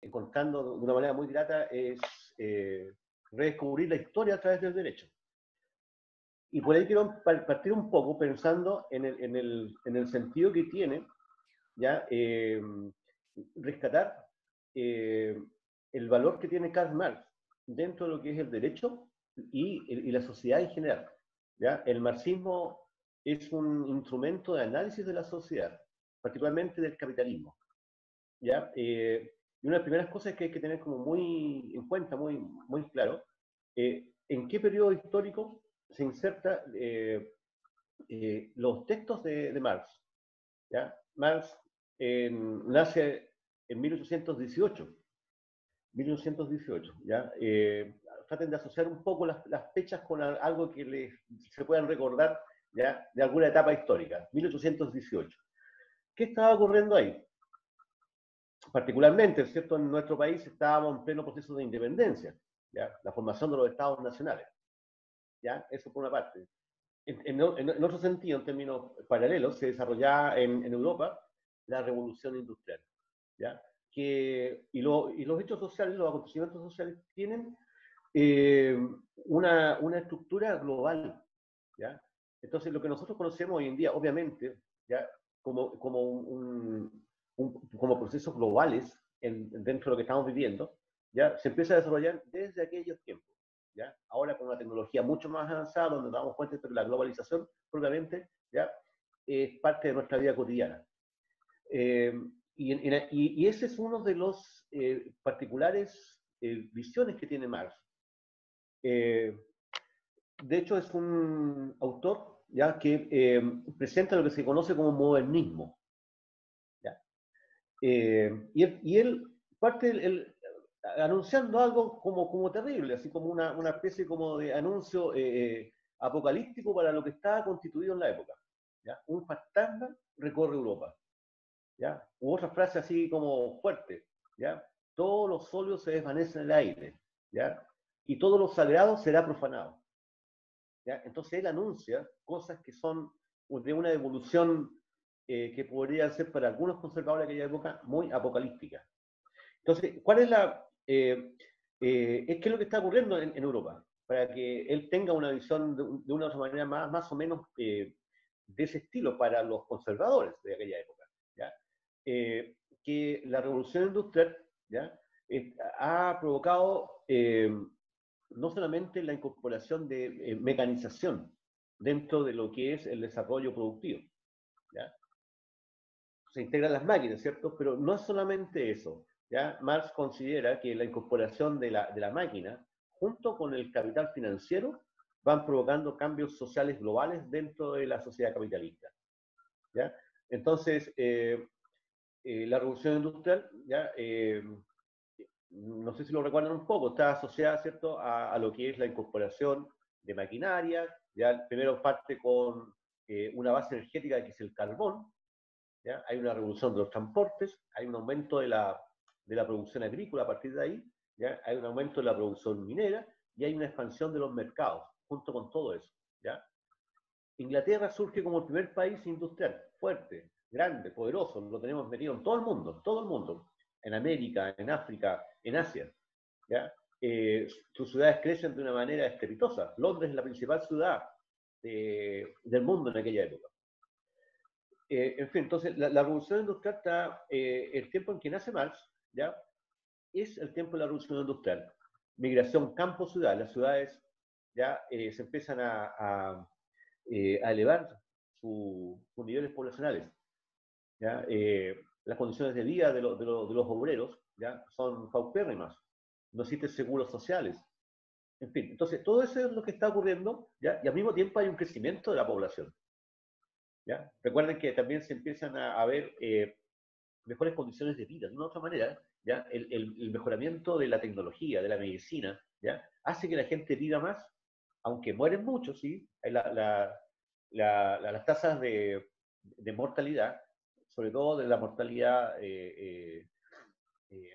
encontrando de una manera muy grata es redescubrir la historia a través del derecho. Y por ahí quiero partir un poco pensando en el sentido que tiene, ¿ya? Rescatar eh, el valor que tiene Karl Marx dentro de lo que es el derecho y la sociedad en general. ¿Ya? El marxismo es un instrumento de análisis de la sociedad, particularmente del capitalismo. ¿Ya? Y una de las primeras cosas que hay que tener como muy en cuenta, muy claro, en qué periodo histórico se inserta los textos de Marx. ¿Ya? Marx nace en 1818. 1818, ¿ya? Traten de asociar un poco las fechas con algo que se puedan recordar, ¿ya? De alguna etapa histórica. 1818. ¿Qué estaba ocurriendo ahí? Particularmente, ¿cierto? En nuestro país estábamos en pleno proceso de independencia, ¿ya? La formación de los estados nacionales, ¿ya? Eso por una parte. En otro sentido, en términos paralelos, se desarrollaba en Europa la revolución industrial, ¿ya? Y los hechos sociales, los acontecimientos sociales tienen eh, una estructura global, ¿ya? Entonces, lo que nosotros conocemos hoy en día, obviamente, ¿ya? Como procesos globales dentro de lo que estamos viviendo, ¿ya? Se empieza a desarrollar desde aquellos tiempos, ¿ya? Ahora con una tecnología mucho más avanzada, donde nos damos cuenta de que la globalización, propiamente, ¿ya? Es parte de nuestra vida cotidiana. Eh, y ese es uno de los particulares visiones que tiene Marx. Eh, de hecho, es un autor ¿ya? Que presenta lo que se conoce como modernismo. ¿Ya? Y él parte anunciando algo como terrible, así como una especie como de anuncio apocalíptico para lo que estaba constituido en la época. ¿Ya? Un fantasma recorre Europa. ¿Ya? U otra frase así como fuerte, ¿ya? Todos los óleos se desvanecen en el aire, ¿ya? Y todo lo sagrado será profanado, ¿ya? Entonces él anuncia cosas que son de una evolución que podría ser para algunos conservadores de aquella época muy apocalíptica. Entonces, ¿cuál es qué es lo que está ocurriendo en Europa? Para que él tenga una visión de una otra manera más o menos de ese estilo para los conservadores de aquella época, ¿ya? Que la revolución industrial, ¿ya? Ha provocado no solamente la incorporación de mecanización dentro de lo que es el desarrollo productivo, ¿ya? Se integran las máquinas, ¿cierto? Pero no es solamente eso, ¿ya? Marx considera que la incorporación de la máquina, junto con el capital financiero, van provocando cambios sociales globales dentro de la sociedad capitalista, ¿ya? Entonces, la revolución industrial, ¿ya? No sé si lo recuerdan un poco, está asociada, ¿cierto?, a lo que es la incorporación de maquinaria, ya primero parte con una base energética que es el carbón, ¿ya? Hay una revolución de los transportes, hay un aumento de la producción agrícola a partir de ahí, ¿ya? Hay un aumento de la producción minera y hay una expansión de los mercados, junto con todo eso, ¿ya? Inglaterra surge como el primer país industrial, fuerte, grande, poderoso, lo tenemos metido en todo el mundo, en América, en África, en Asia, ¿ya? Sus ciudades crecen de una manera estrepitosa. Londres es la principal ciudad del mundo en aquella época. En fin, entonces la revolución industrial está, el tiempo en que nace Marx, ¿ya? Es el tiempo de la revolución industrial. Migración campo-ciudad, las ciudades ya se empiezan a elevar sus niveles poblacionales. ¿Ya? Las condiciones de vida de los obreros ¿ya? Son paupérrimas, no existen seguros sociales. En fin, entonces todo eso es lo que está ocurriendo ¿ya? Y al mismo tiempo hay un crecimiento de la población. ¿Ya? Recuerden que también se empiezan a ver mejores condiciones de vida. De una otra manera, ¿ya? El mejoramiento de la tecnología, de la medicina, ¿ya? Hace que la gente viva más, aunque mueren muchos, ¿sí? Las tasas de mortalidad, sobre todo de la mortalidad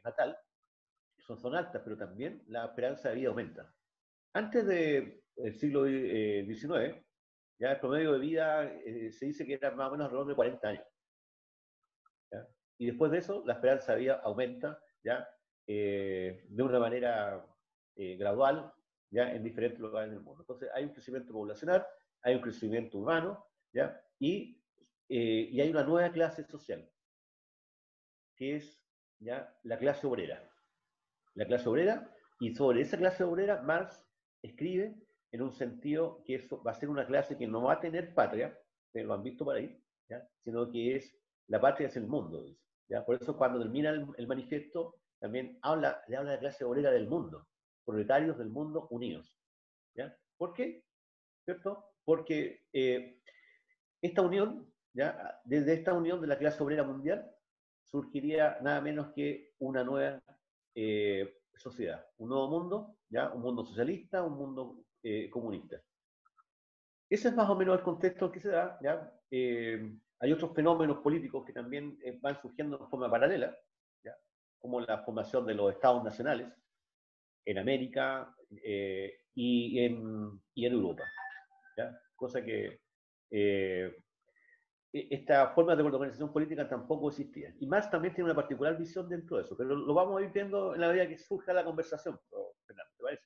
natal, son altas, pero también la esperanza de vida aumenta. Antes del siglo XIX, ya el promedio de vida se dice que era más o menos alrededor de 40 años. ¿Ya? Y después de eso, la esperanza de vida aumenta, ¿ya? gradual, ¿ya? En diferentes lugares del mundo. Entonces hay un crecimiento poblacional, hay un crecimiento urbano, ¿ya? Y hay una nueva clase social, que es, ¿ya? La clase obrera. La clase obrera, y sobre esa clase obrera Marx escribe en un sentido que eso va a ser una clase que no va a tener patria, que lo han visto por ahí, ¿ya? Sino que es, la patria es el mundo, dice, ¿ya? Por eso cuando termina el manifiesto, también le habla de la clase obrera del mundo, proletarios del mundo unidos, ¿ya? ¿Por qué? ¿Cierto? Porque esta unión, ¿ya? Desde esta unión de la clase obrera mundial, surgiría nada menos que una nueva sociedad, un nuevo mundo, ¿ya? Un mundo socialista, un mundo comunista. Ese es más o menos el contexto en que se da, ¿ya? Hay otros fenómenos políticos que también van surgiendo de forma paralela, ¿ya? Como la formación de los estados nacionales en América y en Europa, ¿ya? Cosa que esta forma de organización política tampoco existía. Y Marx también tiene una particular visión dentro de eso, pero lo vamos a ir viendo en la medida que surja la conversación, Fernando, ¿te parece?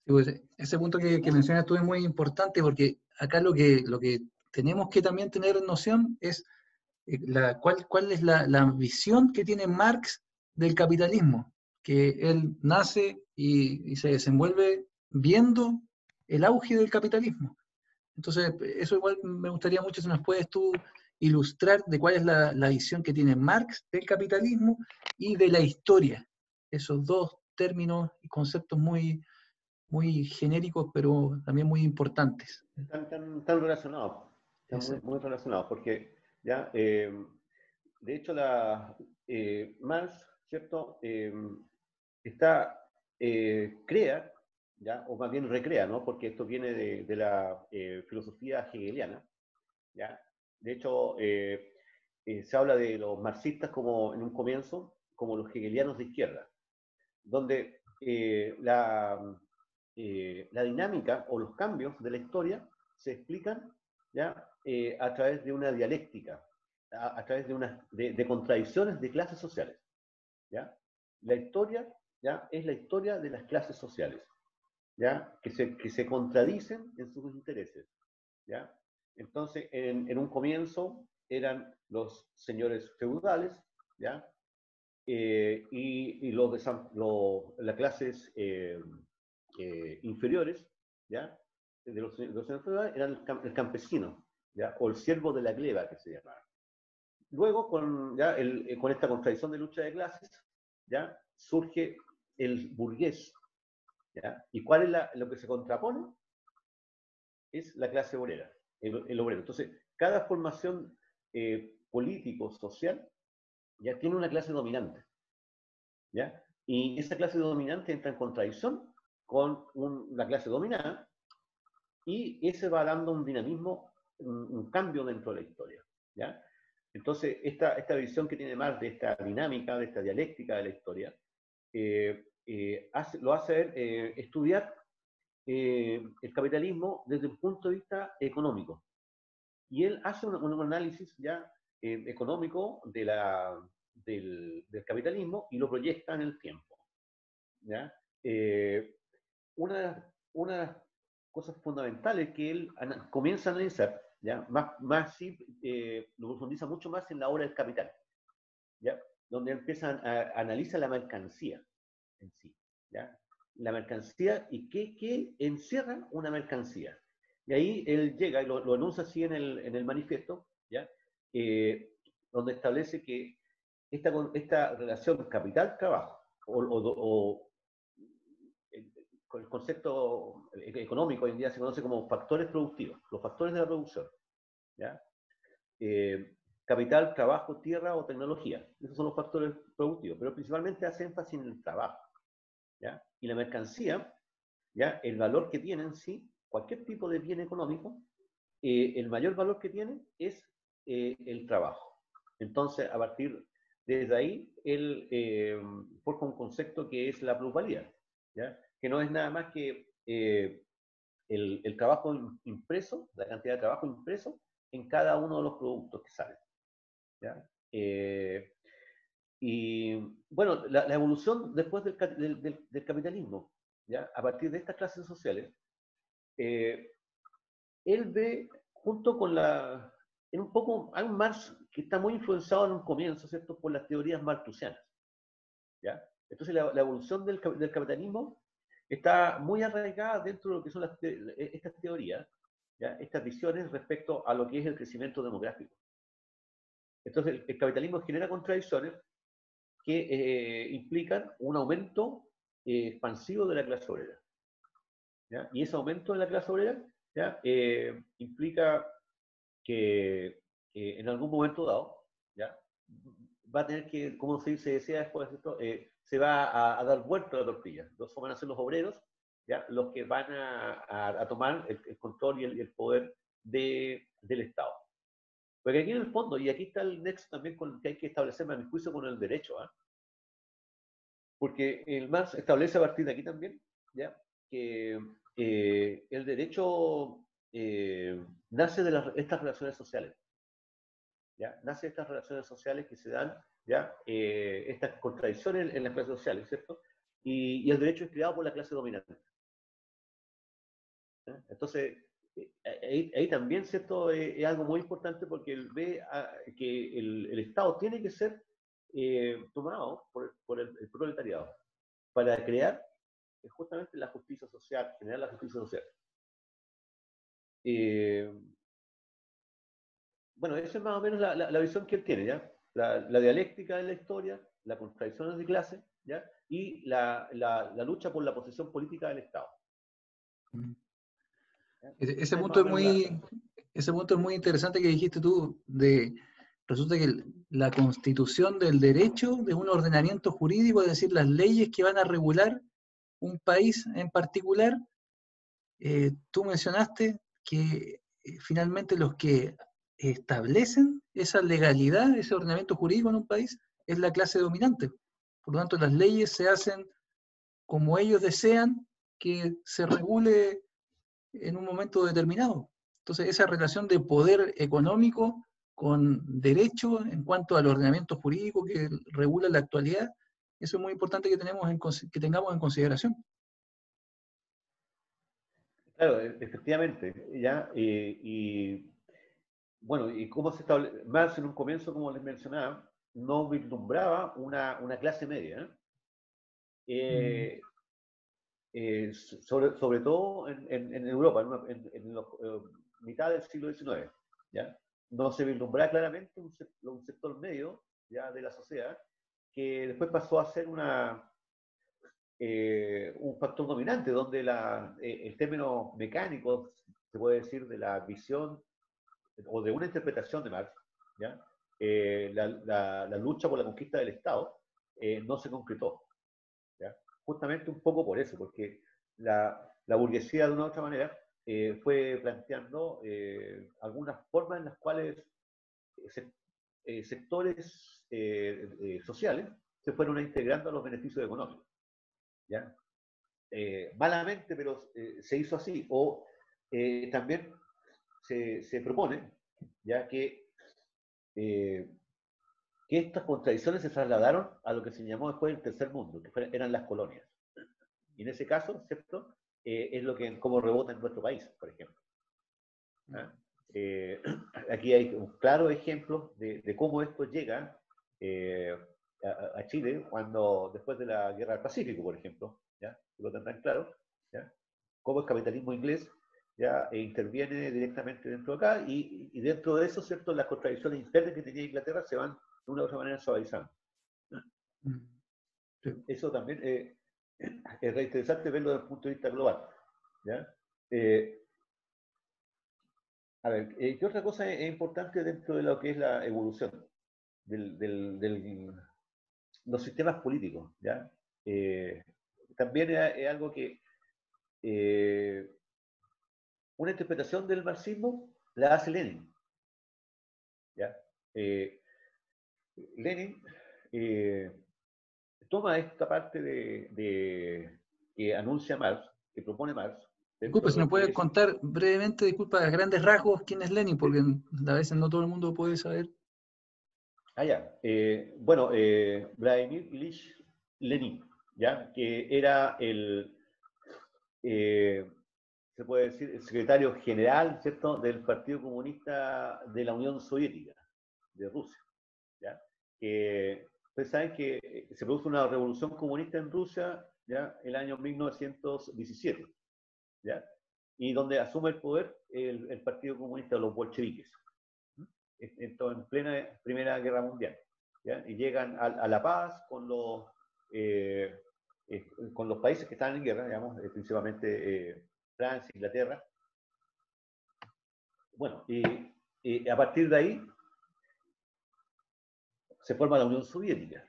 Sí, pues, ese punto que mencionas tú es muy importante porque acá lo que tenemos que también tener noción es cuál es la visión que tiene Marx del capitalismo, que él nace y se desenvuelve viendo el auge del capitalismo. Entonces, eso igual me gustaría mucho si nos puedes tú ilustrar de cuál es la visión que tiene Marx del capitalismo y de la historia. Esos dos términos y conceptos muy genéricos, pero también muy importantes. Están relacionados, están muy, Exacto. muy relacionados, porque ya, de hecho, Marx, ¿cierto? Crea, ¿ya? O más bien recrea, ¿no? Porque esto viene de la filosofía hegeliana, ¿ya? De hecho, se habla de los marxistas como, en un comienzo, como los hegelianos de izquierda, donde la dinámica o los cambios de la historia se explican, ¿ya? A través de una dialéctica, a través de contradicciones de clases sociales, ¿ya? La historia, ¿ya? Es la historia de las clases sociales, ¿ya? Que se contradicen en sus intereses, ¿ya? Entonces, en un comienzo eran los señores feudales, ¿ya? Y las clases inferiores, ¿ya? De los señores feudales eran el campesino, ¿ya? O el siervo de la gleba, que se llamaba. Luego, con esta contradicción de lucha de clases, ¿ya? Surge el burgués, ¿ya? ¿Y cuál es lo que se contrapone? Es la clase obrera, el obrero. Entonces, cada formación político-social ya tiene una clase dominante, ¿ya? Y esa clase dominante entra en contradicción con la clase dominada y ese va dando un dinamismo, un cambio dentro de la historia, ¿ya? Entonces, esta visión que tiene Marx de esta dinámica, de esta dialéctica de la historia, lo hace estudiar el capitalismo desde un punto de vista económico. Y él hace un análisis ya económico del capitalismo y lo proyecta en el tiempo, ¿ya? Una de las cosas fundamentales que él comienza a analizar, ¿ya? Lo profundiza mucho más en la obra del Capital, ¿ya? Donde empiezan a analizar la mercancía en sí, ¿ya? La mercancía y qué encierra una mercancía. Y ahí él llega y lo anuncia así en el manifiesto, ¿ya? Donde establece que esta relación capital-trabajo, o con el concepto económico hoy en día se conoce como factores productivos, los factores de la producción, ¿ya? Capital, trabajo, tierra o tecnología. Esos son los factores productivos, pero principalmente hace énfasis en el trabajo, ¿ya? Y la mercancía, ¿ya? El valor que tiene en sí, cualquier tipo de bien económico, el mayor valor que tiene es el trabajo. Entonces, a partir desde ahí, él forma un concepto que es la plusvalía, ¿ya? Que no es nada más que el trabajo impreso, la cantidad de trabajo impreso en cada uno de los productos que salen, ¿ya? Y bueno, la evolución después del capitalismo, ¿ya? A partir de estas clases sociales, él ve junto con en un poco, hay un Marx que está muy influenciado en un comienzo, ¿cierto?, por las teorías malthusianas, ¿ya? Entonces la evolución del capitalismo está muy arraigada dentro de lo que son estas teorías, ¿ya? Estas visiones respecto a lo que es el crecimiento demográfico. Entonces el capitalismo genera contradicciones que implican un aumento expansivo de la clase obrera, ¿ya? Y ese aumento de la clase obrera, ¿ya? Implica que en algún momento dado, ¿ya? Va a tener que, como se decía después, se va a dar vuelta a la tortilla. Los van a ser los obreros, ¿ya? Los que van a tomar el control y el poder del Estado. Porque aquí en el fondo, y aquí está el nexo también con que hay que establecer, a mi juicio, con el derecho, ¿eh? Porque el Marx establece a partir de aquí también, ¿ya? Que el derecho nace de estas relaciones sociales, ¿ya? Nace de estas relaciones sociales que se dan, ¿ya? Estas contradicciones en las clases sociales, ¿cierto? Y el derecho es creado por la clase dominante, ¿ya? Entonces, ahí también, ¿cierto? Es algo muy importante porque él ve que el Estado tiene que ser tomado por el proletariado para crear justamente la justicia social, generar la justicia social. Bueno, esa es más o menos la visión que él tiene, ¿ya? La dialéctica de la historia, las contradicciones de clase, ¿ya? Y la lucha por la posición política del Estado. ¿Ya? Ese punto ese punto es muy interesante que dijiste tú, resulta que la constitución del derecho de un ordenamiento jurídico, es decir, las leyes que van a regular un país en particular, tú mencionaste que finalmente los que establecen esa legalidad, ese ordenamiento jurídico en un país, es la clase dominante. Por lo tanto, las leyes se hacen como ellos desean que se regule en un momento determinado. Entonces, esa relación de poder económico con derecho en cuanto al ordenamiento jurídico que regula la actualidad, eso es muy importante que tengamos en consideración. Claro, efectivamente, ¿ya? Y bueno, y cómo se establece, Marx en un comienzo, como les mencionaba, no vislumbraba una clase media, ¿eh? Sobre todo en Europa, en la mitad del siglo XIX, ¿ya? No se vislumbraba claramente un sector medio, ¿ya?, de la sociedad, que después pasó a ser un factor dominante, donde el término mecánico, se puede decir, de la visión o de una interpretación de Marx, ¿ya? La lucha por la conquista del Estado no se concretó, ¿ya? Justamente un poco por eso, porque la burguesía de una u otra manera fue planteando algunas formas en las cuales sectores sociales se fueron integrando a los beneficios económicos, ¿ya? Malamente, pero se hizo así. O también se propone, ya eh, que estas contradicciones se trasladaron a lo que se llamó después el tercer mundo, que eran las colonias. Y en ese caso, ¿cierto? Es lo que como rebota en nuestro país, por ejemplo. ¿Ah? Aquí hay un claro ejemplo de cómo esto llega a Chile cuando después de la Guerra del Pacífico, por ejemplo, ¿ya? Lo tendrán claro, ¿ya? Cómo el capitalismo inglés ya interviene directamente dentro de acá y dentro de eso, ¿cierto? Las contradicciones internas que tenía Inglaterra se van de una u otra manera suavizando. Sí. Eso también es re interesante verlo desde el punto de vista global, ¿ya? A ver, ¿qué otra cosa es importante dentro de lo que es la evolución de los sistemas políticos? ¿Ya? También es algo que una interpretación del marxismo la hace Lenin. ¿Ya? Lenin toma esta parte que anuncia Marx, que propone Marx, dentro Disculpe, de si nos lo que puede es. contar brevemente, disculpa, a grandes rasgos, quién es Lenin, porque a veces no todo el mundo puede saber. Ya. Bueno, Vladimir Ilich Lenin, ¿ya? Que era eh, se puede decir, el secretario general, ¿cierto?, del Partido Comunista de la Unión Soviética, de Rusia, ¿ya? Ustedes saben que se produce una revolución comunista en Rusia, ¿ya?, el año 1917, ¿ya? Y donde asume el poder el Partido Comunista de los bolcheviques, esto en plena Primera Guerra Mundial, ¿ya? Y llegan a la paz eh, con los países que estaban en guerra, digamos, principalmente Francia, Inglaterra. Bueno, y a partir de ahí se forma la Unión Soviética,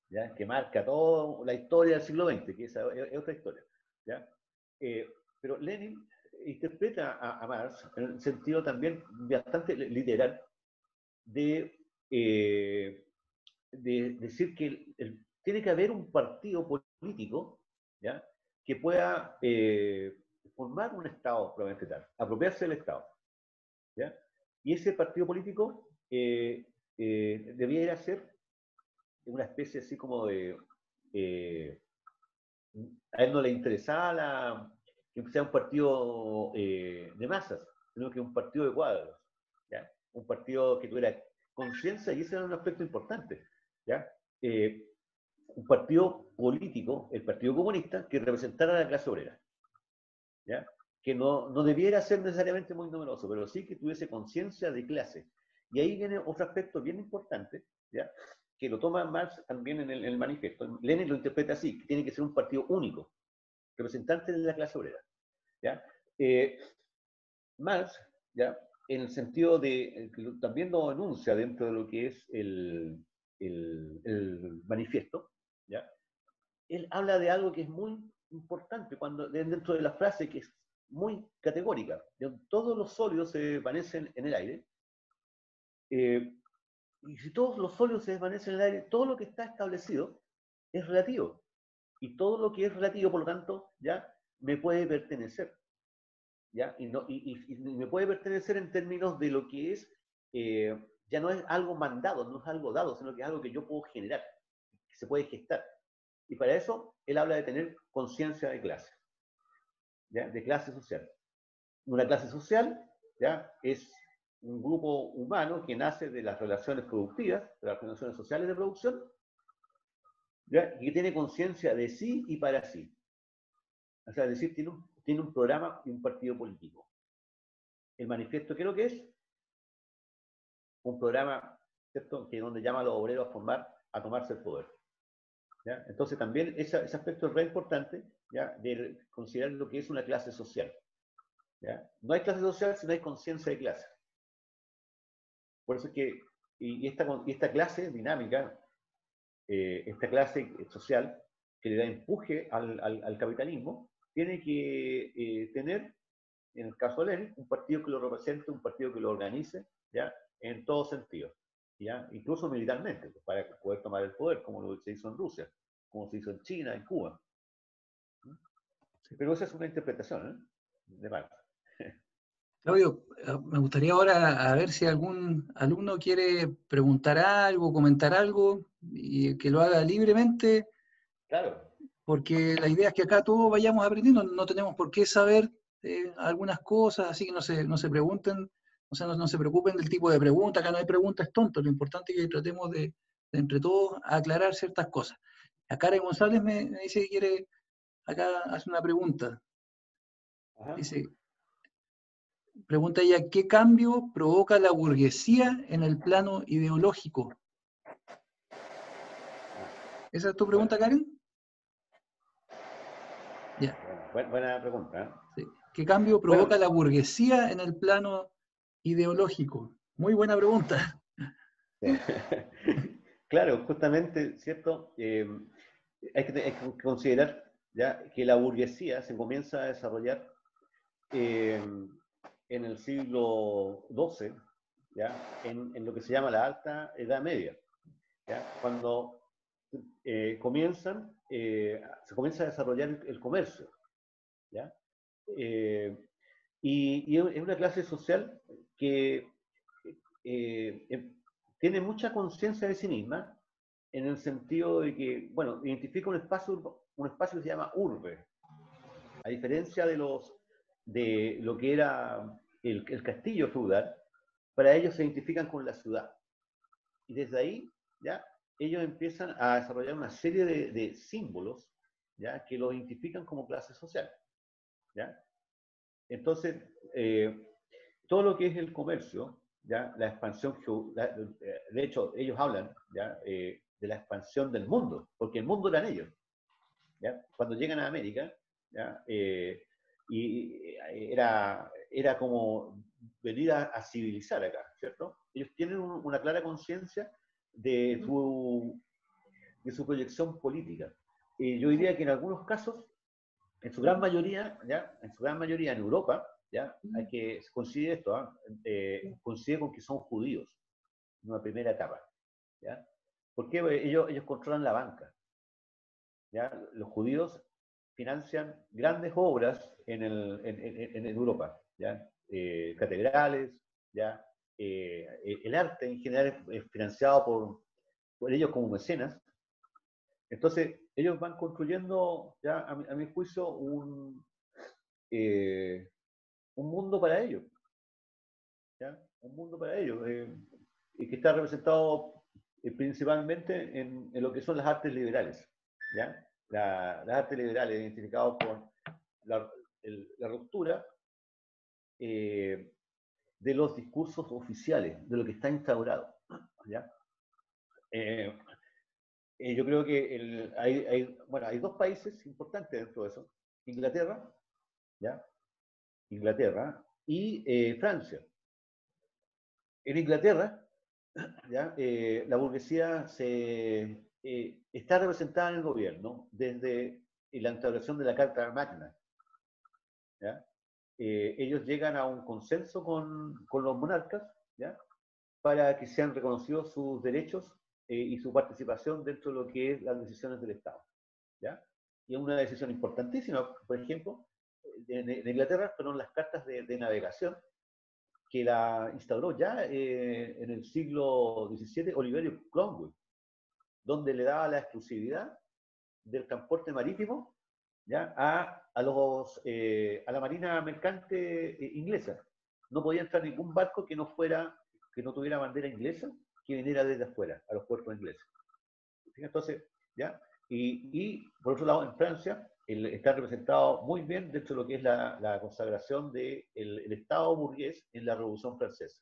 ¿ya? Que marca toda la historia del siglo XX, que esa es otra historia, ¿ya? Pero Lenin interpreta a Marx en el sentido también bastante literal de, de decir que tiene que haber un partido político, ¿ya?, que pueda formar un Estado probablemente tal, apropiarse del Estado, ¿ya? Y ese partido político debiera ser una especie así como de... a él no le interesaba que sea un partido de masas, sino que un partido de cuadros, ¿ya? Un partido que tuviera conciencia, y ese era un aspecto importante, ¿ya? Un partido político, el Partido Comunista, que representara a la clase obrera, ¿ya? Que no debiera ser necesariamente muy numeroso, pero sí que tuviese conciencia de clase. Y ahí viene otro aspecto bien importante, ¿ya?, que lo toma Marx también en el manifiesto. Lenin lo interpreta así, que tiene que ser un partido único, representante de la clase obrera, ¿ya? Marx, ¿ya?, en el sentido de, que también lo enuncia dentro de lo que es el manifiesto, ¿ya?, él habla de algo que es muy importante dentro de la frase que es muy categórica. Todos los sólidos se desvanecen en el aire, y si todos los sólidos se desvanecen en el aire, todo lo que está establecido es relativo. Y todo lo que es relativo, por lo tanto, ya me puede pertenecer. ¿Ya? Y me puede pertenecer en términos de lo que es, ya no es algo mandado, no es algo dado, sino que es algo que yo puedo generar, que se puede gestar. Y para eso, él habla de tener conciencia de clase, ¿ya?, de clase social. Una clase social, ¿ya?, es un grupo humano que nace de las relaciones productivas, de las relaciones sociales de producción, ¿ya?, y que tiene conciencia de sí y para sí. O sea, es decir, tiene un programa y un partido político. El manifiesto, ¿qué es lo que es? Un programa, ¿cierto?, que donde llama a los obreros a tomarse el poder, ¿ya? Entonces también ese aspecto es re importante, ¿ya?, de considerar lo que es una clase social, ¿ya? No hay clase social si no hay conciencia de clase. Por eso es que, esta clase dinámica, esta clase social que le da empuje al capitalismo, tiene que tener, en el caso de Lenin, un partido que lo represente, un partido que lo organice, ¿ya?, en todo sentido, ¿ya?, incluso militarmente, pues, para poder tomar el poder, como lo se hizo en Rusia, como se hizo en China, en Cuba. Pero esa es una interpretación, ¿eh?, de Marx. Claudio, me gustaría ahora a ver si algún alumno quiere preguntar algo, comentar algo, y que lo haga libremente, Claro. porque la idea es que acá todos vayamos aprendiendo, no tenemos por qué saber algunas cosas, así que no se pregunten, o sea, no se preocupen del tipo de pregunta, acá no hay preguntas tontas, lo importante es que tratemos de entre todos aclarar ciertas cosas. A Karen González me dice que quiere, acá hace una pregunta, Ajá. dice, pregunta ella, ¿qué cambio provoca la burguesía en el plano ideológico? ¿Esa es tu Bueno, pregunta, Karen? Ya. buena pregunta, ¿eh? Sí. ¿Qué cambio provoca Bueno, la burguesía en el plano ideológico? Muy buena pregunta. claro, justamente, ¿cierto? Hay que considerar, ya que la burguesía se comienza a desarrollar eh, en el siglo XII, ¿ya?, en lo que se llama la Alta Edad Media, ¿ya?, cuando se comienza a desarrollar el comercio, ¿ya? Eh, y es una clase social que tiene mucha conciencia de sí misma, en el sentido de que, bueno, identifica un espacio que se llama urbe, a diferencia de lo que era el castillo feudal. Para ellos se identifican con la ciudad. Y desde ahí, ¿ya? Ellos empiezan a desarrollar una serie de símbolos, ¿ya? Que los identifican como clase social, ¿ya? Entonces, todo lo que es el comercio, ¿ya? La expansión, de hecho, ellos hablan, ¿ya? De la expansión del mundo, porque el mundo eran ellos, ¿ya? Cuando llegan a América, ¿ya? Era como venir a civilizar acá, ¿cierto? Ellos tienen una clara conciencia de su proyección política. Yo diría que en algunos casos, en su gran mayoría, ¿ya? En su gran mayoría en Europa, ¿ya? Hay que coincide esto, coincide con que son judíos en una primera etapa, ¿ya? Porque ellos controlan la banca, ¿ya? Los judíos financian grandes obras en Europa, ¿ya? Catedrales, ¿ya? El arte en general es financiado por ellos como mecenas. Entonces, ellos van construyendo, ya, a mi juicio, un mundo para ellos, ¿ya? Un mundo para ellos, y que está representado principalmente en lo que son las artes liberales, ¿ya? Las artes liberales identificadas por la ruptura de los discursos oficiales, de lo que está instaurado, ¿ya? Eh, yo creo que bueno, hay dos países importantes dentro de eso, Inglaterra, ¿ya? Inglaterra y Francia. En Inglaterra, ¿ya? La burguesía está representada en el gobierno desde la instauración de la Carta Magna, ¿ya? Ellos llegan a un consenso con los monarcas, ¿ya? Para que sean reconocidos sus derechos y su participación dentro de lo que es las decisiones del Estado, ¿ya? Y una decisión importantísima, por ejemplo, de Inglaterra fueron las cartas de navegación que la instauró ya en el siglo XVII Oliverio Cromwell, donde le daba la exclusividad del transporte marítimo, ¿ya? A la marina mercante inglesa. No podía entrar ningún barco que no tuviera bandera inglesa, que viniera desde afuera, a los puertos ingleses. Entonces, ¿ya? Y por otro lado, en Francia, está representado muy bien dentro de lo que es la consagración del Estado burgués en la Revolución Francesa.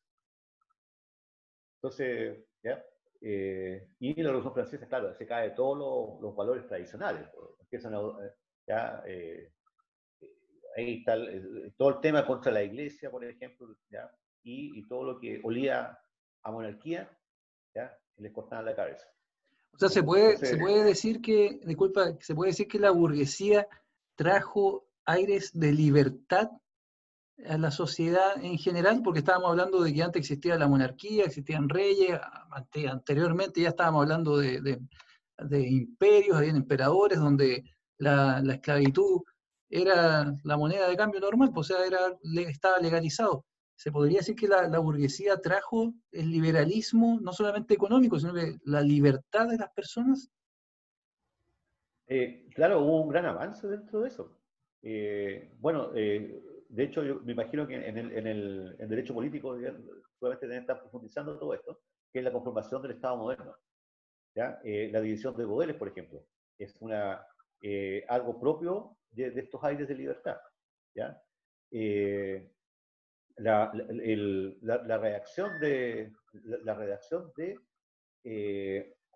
Entonces, ¿ya? Y en la Revolución Francesa, claro, se cae todos los valores tradicionales. Empiezan ya, ahí está todo el tema contra la iglesia, por ejemplo, ¿ya? Y todo lo que olía a monarquía, ¿ya? Les cortaban la cabeza. O sea, Entonces, se puede decir que, disculpa, se puede decir que la burguesía trajo aires de libertad a la sociedad en general, porque estábamos hablando de que antes existía la monarquía, existían reyes, anteriormente ya estábamos hablando de imperios, habían emperadores, donde la esclavitud era la moneda de cambio normal, pues, o sea, estaba legalizado. Se podría decir que la burguesía trajo el liberalismo, no solamente económico, sino que la libertad de las personas. claro, hubo un gran avance dentro de eso. Bueno, de hecho, yo me imagino que en derecho político probablemente deben estar profundizando todo esto, que es la conformación del Estado moderno, ¿ya? La división de poderes, por ejemplo, es algo propio de estos aires de libertad, ¿ya? La redacción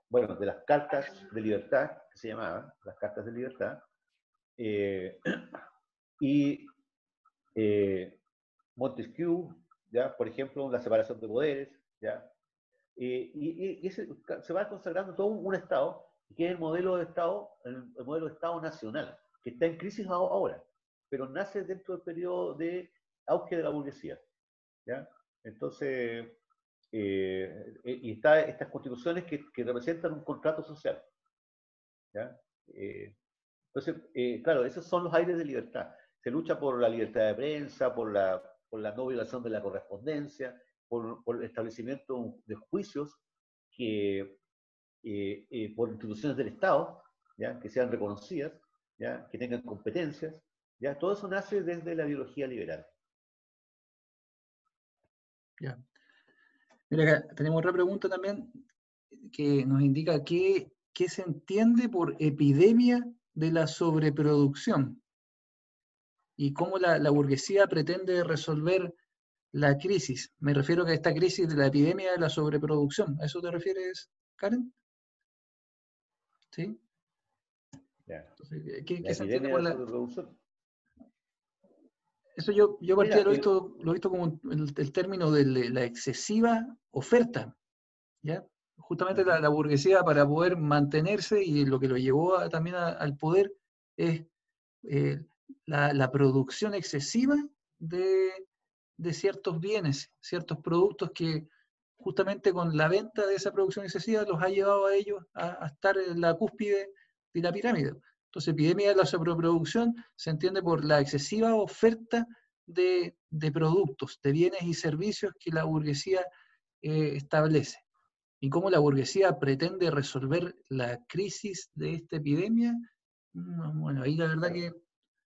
bueno, de las cartas de libertad, que se llamaban, las cartas de libertad, eh, y Montesquieu, ¿ya? Por ejemplo, la separación de poderes, ¿ya? Se va consagrando todo un Estado, que es el modelo de Estado, el modelo de Estado nacional, que está en crisis ahora, pero nace dentro del periodo de auge de la burguesía, ¿ya? Entonces, y está estas constituciones que representan un contrato social, ¿ya? Entonces, claro, esos son los aires de libertad. Se lucha por la libertad de prensa, por la no violación de la correspondencia, por el establecimiento de juicios que por instituciones del Estado, ¿ya? Que sean reconocidas, ¿ya? Que tengan competencias, ¿ya? Todo eso nace desde la ideología liberal. Ya. Mira, acá tenemos otra pregunta también que nos indica qué se entiende por epidemia de la sobreproducción y cómo la burguesía pretende resolver la crisis. Me refiero a esta crisis de la epidemia de la sobreproducción. ¿A eso te refieres, Karen? ¿Sí? ¿Ya? Entonces, La ¿qué se entiende epidemia por de la la...? sobreproducción. Eso yo partía, Mira, lo he visto como el término de la excesiva oferta, ¿ya? Justamente la burguesía, para poder mantenerse, y lo que lo llevó también al poder, es la producción excesiva de ciertos bienes, ciertos productos que justamente con la venta de esa producción excesiva los ha llevado a ellos a estar en la cúspide de la pirámide. Entonces, epidemia de la sobreproducción se entiende por la excesiva oferta de productos, de bienes y servicios que la burguesía establece. ¿Y cómo la burguesía pretende resolver la crisis de esta epidemia? Bueno, ahí la verdad que...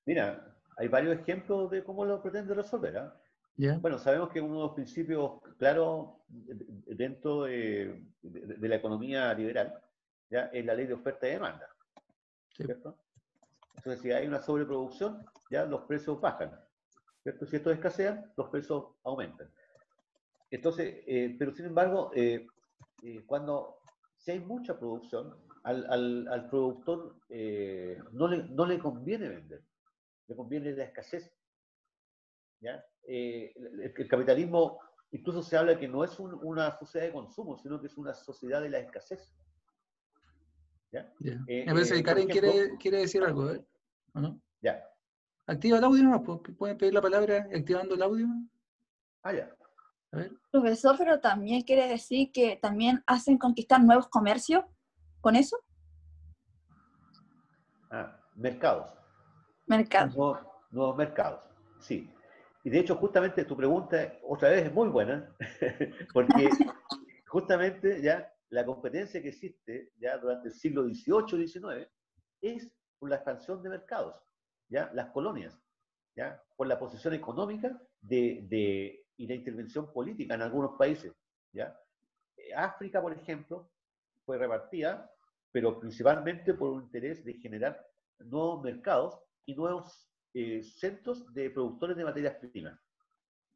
mira, hay varios ejemplos de cómo lo pretende resolver, ¿eh? ¿Ya? Bueno, sabemos que uno de los principios claros dentro de la economía liberal, ¿ya? Es la ley de oferta y demanda, Sí. ¿cierto? Entonces, si hay una sobreproducción, ya los precios bajan, ¿cierto? Si estos escasean, los precios aumentan. Entonces, pero sin embargo, cuando si hay mucha producción, al productor no le conviene vender, le conviene la escasez, ¿ya? El capitalismo, incluso se habla que no es una sociedad de consumo, sino que es una sociedad de la escasez, ¿ya? Ya. Me parece que Por Karen ejemplo, quiere decir algo, a ver, ¿o no? ya, Activa el audio nomás, pues, pueden pedir la palabra activando el audio. ya. A ver. Profesor, pero también quiere decir que también hacen conquistar nuevos comercios con eso. Mercados, Mercado. nuevos mercados, sí. Y de hecho, justamente tu pregunta, otra vez, es muy buena, porque justamente ya la competencia que existe ya durante el siglo XVIII y XIX es por la expansión de mercados, ya las colonias, ya por la posición económica y la intervención política en algunos países, ya. África, por ejemplo, fue repartida, pero principalmente por un interés de generar nuevos mercados y nuevos centros de productores de materias primas,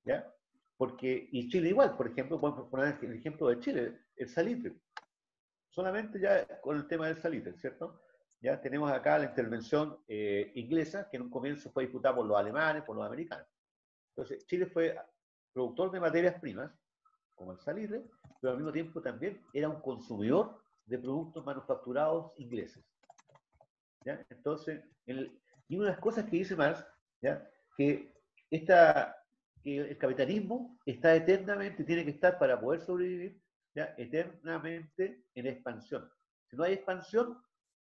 ¿ya? Porque, y Chile igual, por ejemplo, podemos poner el ejemplo de Chile, el salitre. Solamente ya con el tema del salitre, ¿cierto? Ya tenemos acá la intervención inglesa, que en un comienzo fue disputada por los alemanes, por los americanos. Entonces, Chile fue productor de materias primas, como el salitre, pero al mismo tiempo también era un consumidor de productos manufacturados ingleses, ¿ya? Entonces, y una de las cosas que dice Marx, ¿ya? Que, que el capitalismo está eternamente, tiene que estar para poder sobrevivir, ¿ya? Eternamente en expansión. Si no hay expansión,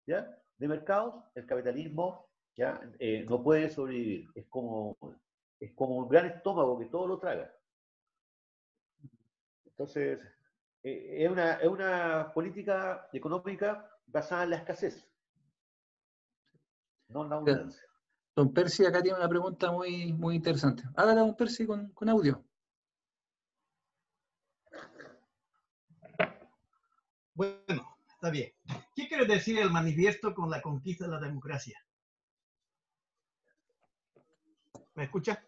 ¿ya? De mercados, el capitalismo, ¿ya? No puede sobrevivir. Es como un gran estómago que todo lo traga. Entonces, es una política económica basada en la escasez, no en la abundancia. Don Percy acá tiene una pregunta muy, muy interesante. Hágala, don Percy, con audio. Bueno, está bien. ¿Qué quiere decir el manifiesto con la conquista de la democracia? ¿Me escucha?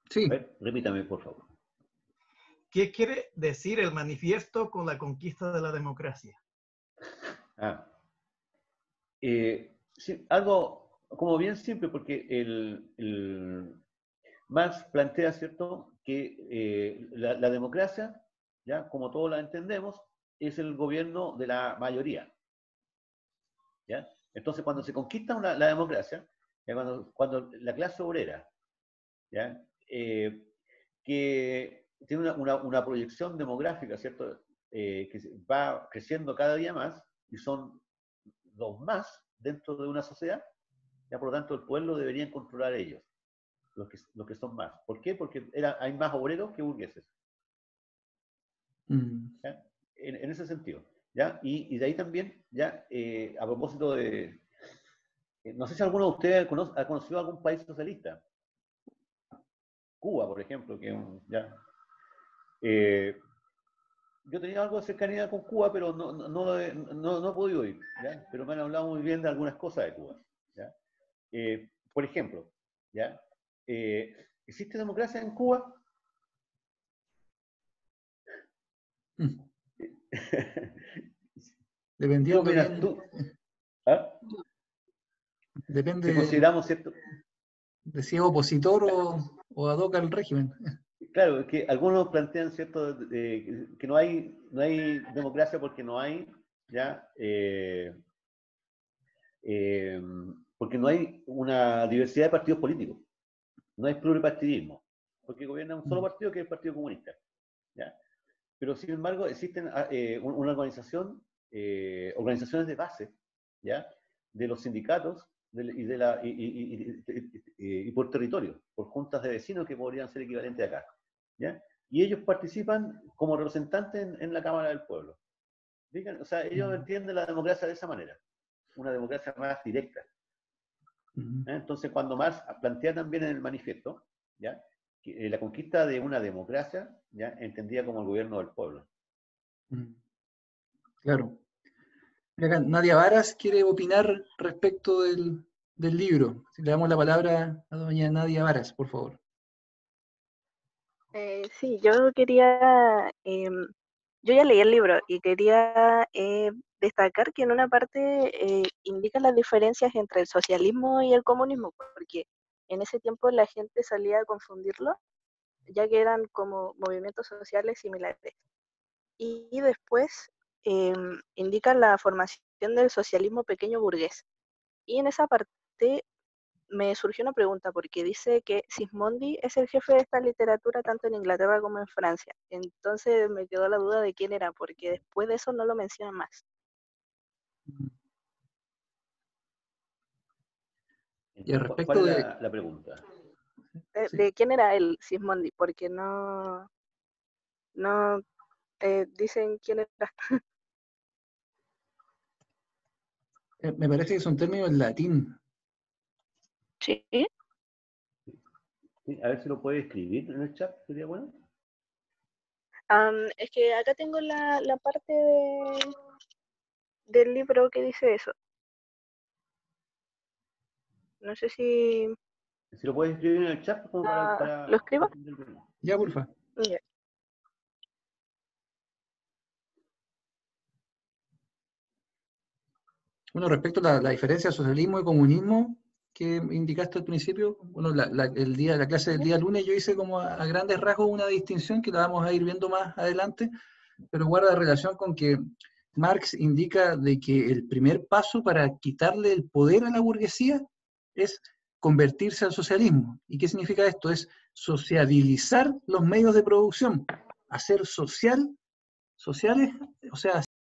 Sí. A ver, repítame, por favor. ¿Qué quiere decir el manifiesto con la conquista de la democracia? Sí, algo como bien simple, porque Marx plantea, ¿cierto?, que la democracia, ya como todos la entendemos, es el gobierno de la mayoría, ¿ya? Entonces, cuando se conquista la democracia, ya cuando la clase obrera, ¿ya? Que tiene una proyección demográfica, ¿cierto?, que va creciendo cada día más, y son los más dentro de una sociedad, ya por lo tanto el pueblo deberían controlar ellos, los que son más. ¿Por qué? Porque hay más obreros que burgueses. Mm. en ese sentido, ¿ya? Y de ahí también, ya, a propósito de, no sé si alguno de ustedes ha conocido algún país socialista. Cuba, por ejemplo, que ya, yo tenía algo de cercanía con Cuba, pero no he podido ir, ¿ya? Pero me han hablado muy bien de algunas cosas de Cuba, ¿ya? Por ejemplo, ¿ya? ¿Existe democracia en Cuba? ¿Qué Dependiendo opinas bien, tú? ¿Ah? Si depende consideramos, ¿cierto? de si es opositor o ad hoc al régimen. Claro, es que algunos plantean, ¿cierto?, que no hay democracia porque no hay, ¿ya? Porque no hay una diversidad de partidos políticos, no hay pluripartidismo, porque gobierna un solo partido que es el Partido Comunista, ¿ya? Pero sin embargo existen una organizaciones de base, ¿ya? De los sindicatos y por territorio, por juntas de vecinos que podrían ser equivalentes acá, ¿ya? Y ellos participan como representantes en la Cámara del Pueblo. ¿Fijan? O sea, ellos entienden la democracia de esa manera, una democracia más directa. Entonces, cuando Marx plantea también en el manifiesto, ¿ya? Que, la conquista de una democracia, ¿ya? Entendida como el gobierno del pueblo. Claro. Acá Nadia Varas quiere opinar respecto del libro. Le damos la palabra a doña Nadia Varas, por favor. Sí, yo quería, yo ya leí el libro y quería destacar que en una parte indica las diferencias entre el socialismo y el comunismo, porque en ese tiempo la gente salía a confundirlo, ya que eran como movimientos sociales similares. Y después indica la formación del socialismo pequeño burgués. Y en esa parte me surgió una pregunta, porque dice que Sismondi es el jefe de esta literatura tanto en Inglaterra como en Francia. Entonces me quedó la duda de quién era, porque después de eso no lo mencionan más. Y al ¿Cuál respecto es de... la pregunta? Sí. ¿De quién era el Sismondi? Porque no dicen quién era. Me parece que es un término en latín. Sí. Sí, a ver si lo puede escribir en el chat, sería bueno. Es que acá tengo la parte del libro que dice eso. No sé si Si lo puedes escribir en el chat, como lo escribo. Ya, porfa. Yeah. Bueno, respecto a la diferencia de socialismo y comunismo que indicaste al principio, bueno, la clase del día lunes yo hice como a grandes rasgos una distinción que la vamos a ir viendo más adelante, pero guarda relación con que Marx indica de que el primer paso para quitarle el poder a la burguesía es convertirse al socialismo. ¿Y qué significa esto? Es sociabilizar los medios de producción, hacer sociales, o sea,